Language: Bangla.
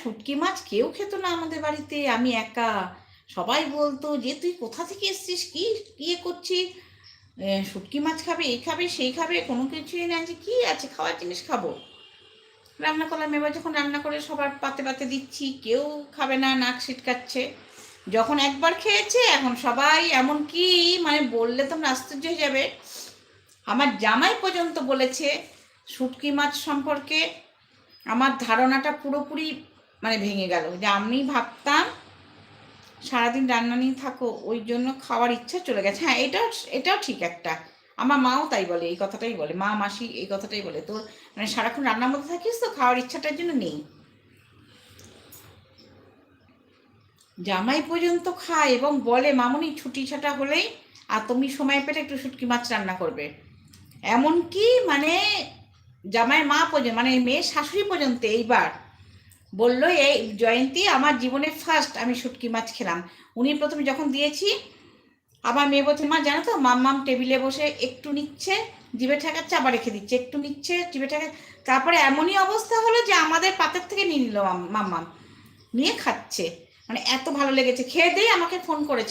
শুটকি মাছ কেউ খেত না আমাদের বাড়িতে, আমি একা। সবাই বলতো যে তুই কোথা থেকে এসছিস, কি ইয়ে করছিস, শুটকি মাছ খাবে, এই খাবে সেই খাবে, কোনো কিছুই না যে কি আছে খাওয়ার জিনিস খাবো। রান্না করলাম, এবার যখন রান্না করে সবার পাতে পাতে দিচ্ছি, কেউ খাবে না, নাক সিটকাচ্ছে। যখন একবার খেয়েছে এখন সবাই, এমন কি মানে বললে তোমরা আশ্চর্য হয়ে যাবে, আমার জামাই পর্যন্ত বলেছে শুটকি মাছ সম্পর্কে আমার ধারণাটা পুরোপুরি মানে ভেঙে গেল। যে আমি ভাবতাম সারাদিন রান্না নিয়ে থাকো, ওই জন্য খাওয়ার ইচ্ছা চলে গেছে। হ্যাঁ, এটাও এটাও ঠিক একটা। আমার মাও তাই বলে, এই কথাটাই বলে, মা মাসি এই কথাটাই বলে, তোর মানে সারাক্ষণ রান্নার মধ্যে থাকিস তো খাওয়ার ইচ্ছাটার জন্য নেই। জামাই পর্যন্ত খায় এবং বলে মামুনি ছুটি ছাটা হলেই আর তুমি সময় পেলে একটু শুটকি মাছ রান্না করবে। এমনকি মানে জামাই মা পর্যন্ত, মানে মেয়ের শাশুড়ি পর্যন্ত এইবার বললো এই জয়ন্তী আমার জীবনে ফার্স্ট আমি শুটকি মাছ খেলাম। উনি প্রথমে যখন দিয়েছি, আমার মেয়ে বলছে মা জানো তো মাম্মাম টেবিলে বসে একটু নিচ্ছে, জিভে ঠেকাচ্ছে, আবার রেখে দিচ্ছে, একটু নিচ্ছে জিভে ঠেকাচ্ছে, তারপরে এমনই অবস্থা হলো যে আমাদের পাতের থেকে নিয়ে নিল মাম্মাম, নিয়ে খাচ্ছে। মানে এত ভালো লেগেছে, খেয়ে দিয়ে আমাকে ফোন করেছে।